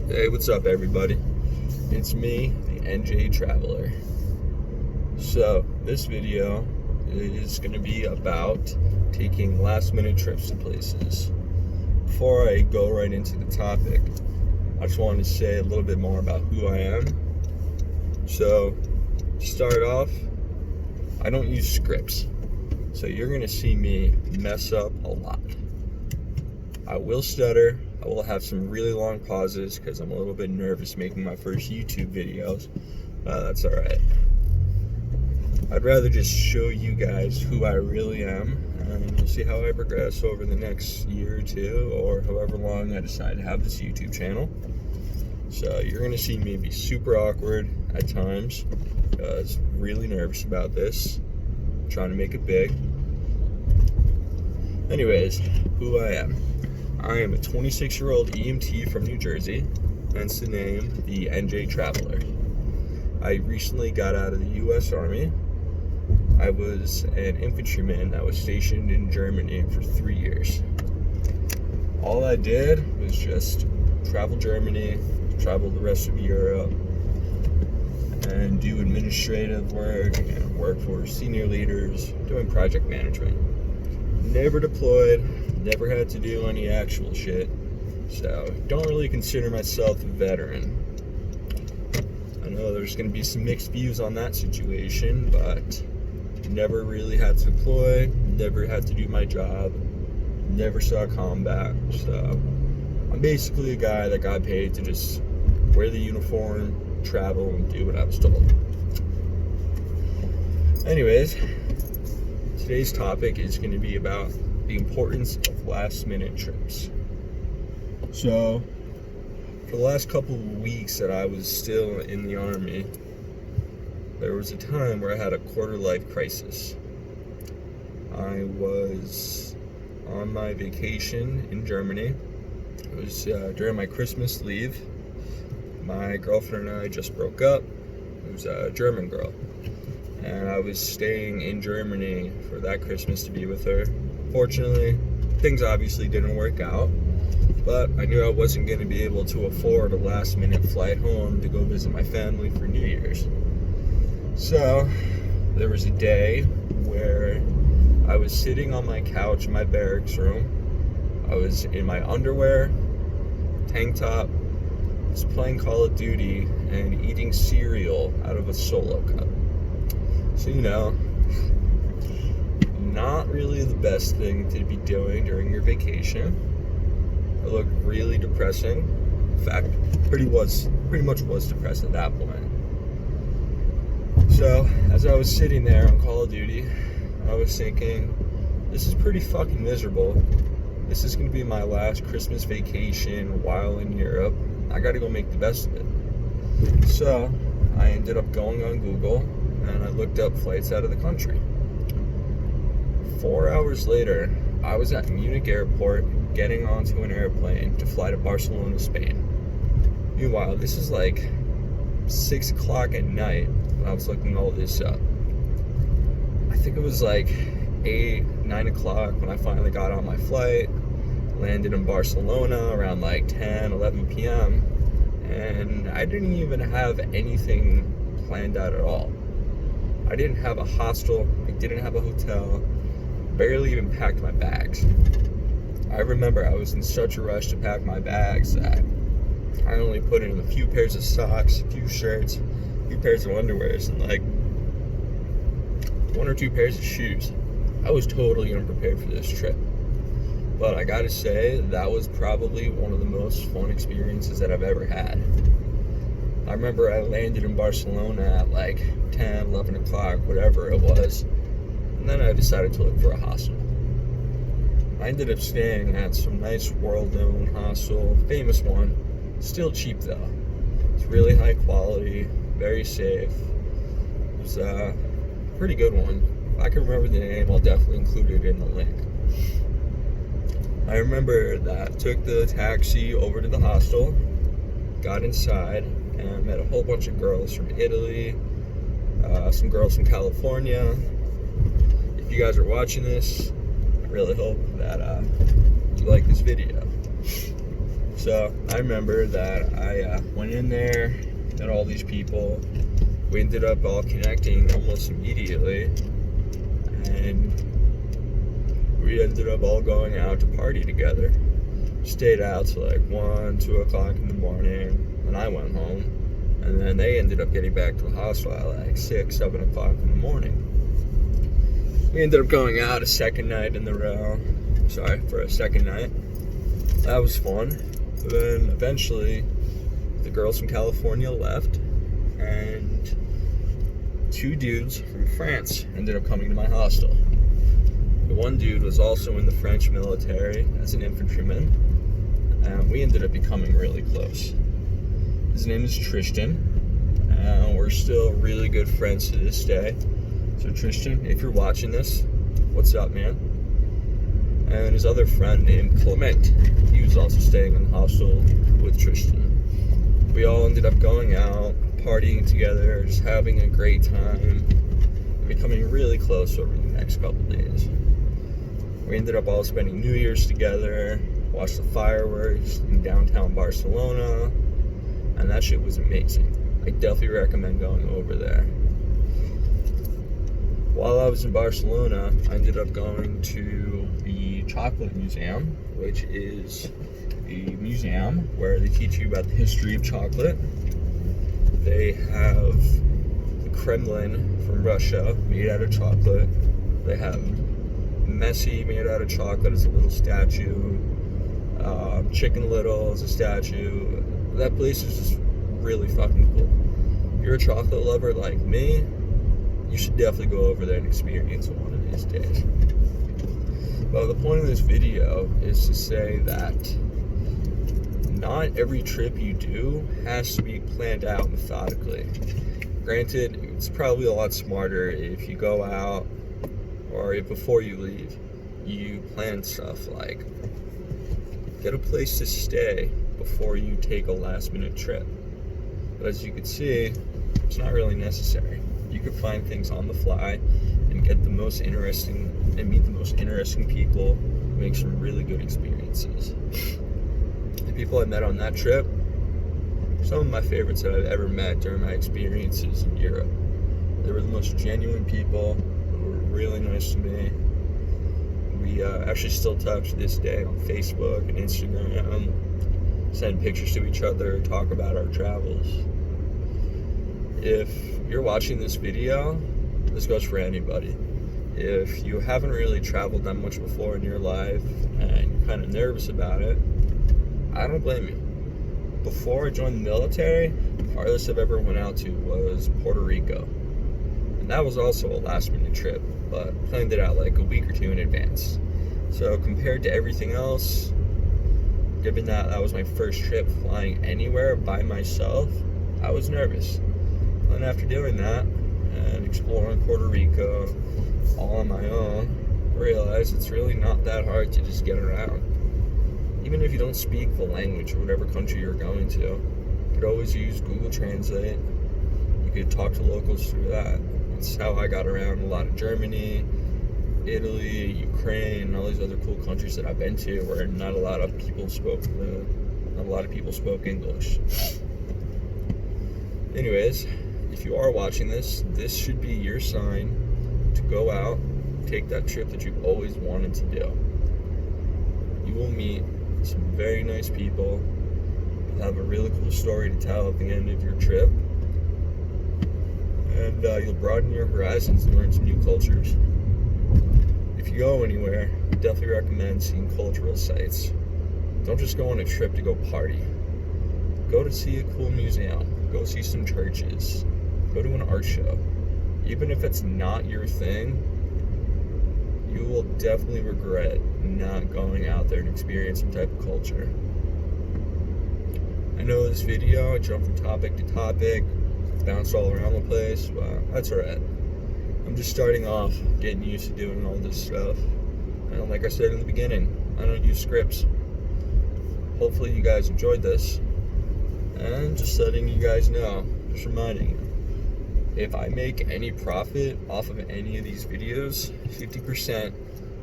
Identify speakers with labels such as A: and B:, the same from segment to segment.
A: Hey, what's up, everybody? It's me, the NJ Traveler. So, this video is going to be about taking last-minute trips to places. Before I go right into the topic, I just wanted to say a little bit more about who I am. So, to start off, I don't use scripts. So, you're going to see me mess up a lot. I will stutter. I will have some really long pauses because I'm a little bit nervous making my first YouTube videos. That's alright. I'd rather just show you guys who I really am, and you'll see how I progress over the next year or two, or however long I decide to have this YouTube channel. So you're going to see me be super awkward at times, because I'm really nervous about this. I'm trying to make it big. Anyways, who I am. I am a 26-year-old EMT from New Jersey, hence the name, the NJ Traveler. I recently got out of the U.S. Army. I was an infantryman that was stationed in Germany for 3 years. All I did was just travel Germany, travel the rest of Europe, and do administrative work and work for senior leaders, doing project management. Never deployed, never had to do any actual shit, so don't really consider myself a veteran. I know there's going to be some mixed views on that situation, but never really had to deploy, never had to do my job, never saw combat, so I'm basically a guy that got paid to just wear the uniform, travel, and do what I was told. Anyways, today's topic is going to be about the importance of last-minute trips. So, for the last couple of weeks that I was still in the Army, there was a time where I had a quarter-life crisis. I was on my vacation in Germany. It was during my Christmas leave. My girlfriend and I just broke up. It was a German girl. And I was staying in Germany for that Christmas to be with her. Fortunately, things obviously didn't work out, but I knew I wasn't going to be able to afford a last-minute flight home to go visit my family for New Year's. So, there was a day where I was sitting on my couch in my barracks room. I was in my underwear, tank top, was playing Call of Duty, and eating cereal out of a Solo cup. So, not really the best thing to be doing during your vacation. It looked really depressing. In fact, pretty much was depressed at that point. So, as I was sitting there on Call of Duty, I was thinking, this is pretty fucking miserable. This is going to be my last Christmas vacation while in Europe. I got to go make the best of it. So, I ended up going on Google, and I looked up flights out of the country. 4 hours later, I was at Munich airport getting onto an airplane to fly to Barcelona, Spain. Meanwhile, this is like 6 o'clock at night when I was looking all this up. I think it was like 8, 9 o'clock when I finally got on my flight, landed in Barcelona around like 10, 11 p.m., and I didn't even have anything planned out at all. I didn't have a hostel, I didn't have a hotel, barely even packed my bags. I remember I was in such a rush to pack my bags that I only put in a few pairs of socks, a few shirts, a few pairs of underwears, and like 1 or 2 pairs of shoes. I was totally unprepared for this trip. But I gotta say, that was probably one of the most fun experiences that I've ever had. I remember I landed in Barcelona at like 10, 11 o'clock, whatever it was. And then I decided to look for a hostel. I ended up staying at some nice world-known hostel, famous one. Still cheap though. It's really high quality, very safe. It was a pretty good one. If I can remember the name, I'll definitely include it in the link. I remember that I took the taxi over to the hostel, got inside, and met a whole bunch of girls from Italy, some girls from California. If you guys are watching this, I really hope that you like this video. So I remember that I went in there, met all these people. We ended up all connecting almost immediately, and we ended up all going out to party together. Stayed out till like 1, 2 o'clock in the morning, and I went home. And then they ended up getting back to the hostel at like 6, 7 o'clock in the morning. We ended up going out a second night in the row. For a second night. That was fun. But then eventually, the girls from California left, and 2 dudes from France ended up coming to my hostel. The one dude was also in the French military as an infantryman, and we ended up becoming really close. His name is Tristan, and we're still really good friends to this day. So Tristan, if you're watching this, what's up, man? And his other friend named Clement, he was also staying in the hostel with Tristan. We all ended up going out, partying together, just having a great time, and becoming really close over the next couple days. We ended up all spending New Year's together, watched the fireworks in downtown Barcelona, and that shit was amazing. I definitely recommend going over there. While I was in Barcelona, I ended up going to the Chocolate Museum, which is a museum where they teach you about the history of chocolate. They have the Kremlin from Russia made out of chocolate. They have Messi made out of chocolate as a little statue. Chicken Little as a statue. That place is just really fucking cool. If you're a chocolate lover like me, you should definitely go over there and experience it one of these days. Well, the point of this video is to say that not every trip you do has to be planned out methodically. Granted, it's probably a lot smarter if you go out, or if before you leave, you plan stuff like get a place to stay before you take a last minute trip. But as you can see, it's not really necessary. You could find things on the fly and meet the most interesting people, make some really good experiences. The people I met on that trip, some of my favorites that I've ever met during my experiences in Europe. They were the most genuine people, who were really nice to me. We actually still touch this day on Facebook and Instagram, send pictures to each other, talk about our travels. If you're watching this video, this goes for anybody. If you haven't really traveled that much before in your life and you're kind of nervous about it, I don't blame you. Before I joined the military, the farthest I've ever went out to was Puerto Rico. And that was also a last minute trip, but planned it out like a week or 2 in advance. So compared to everything else, given that that was my first trip flying anywhere by myself, I was nervous. And after doing that and exploring Puerto Rico all on my own, I realized it's really not that hard to just get around. Even if you don't speak the language or whatever country you're going to, you could always use Google Translate. You could talk to locals through that. That's how I got around a lot of Germany, Italy, Ukraine, all these other cool countries that I've been to where not a lot of people spoke English. Anyways, if you are watching this, this should be your sign to go out, take that trip that you've always wanted to do. You will meet some very nice people, have a really cool story to tell at the end of your trip, and you'll broaden your horizons and learn some new cultures. If you go anywhere, I definitely recommend seeing cultural sites. Don't just go on a trip to go party. Go to see a cool museum, go see some churches, go to an art show. Even if it's not your thing, you will definitely regret not going out there and experiencing some type of culture. I know this video, I jumped from topic to topic, bounced all around the place, but that's alright. I'm just starting off, getting used to doing all this stuff. And like I said in the beginning, I don't use scripts. Hopefully you guys enjoyed this. And just letting you guys know, just reminding you, if I make any profit off of any of these videos, 50%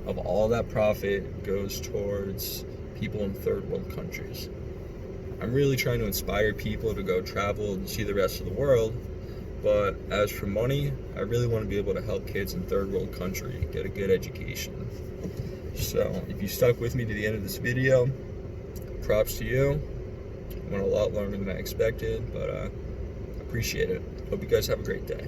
A: of all that profit goes towards people in third world countries. I'm really trying to inspire people to go travel and see the rest of the world. But as for money, I really want to be able to help kids in third world country get a good education. So if you stuck with me to the end of this video, props to you. Went a lot longer than I expected, but appreciate it. Hope you guys have a great day.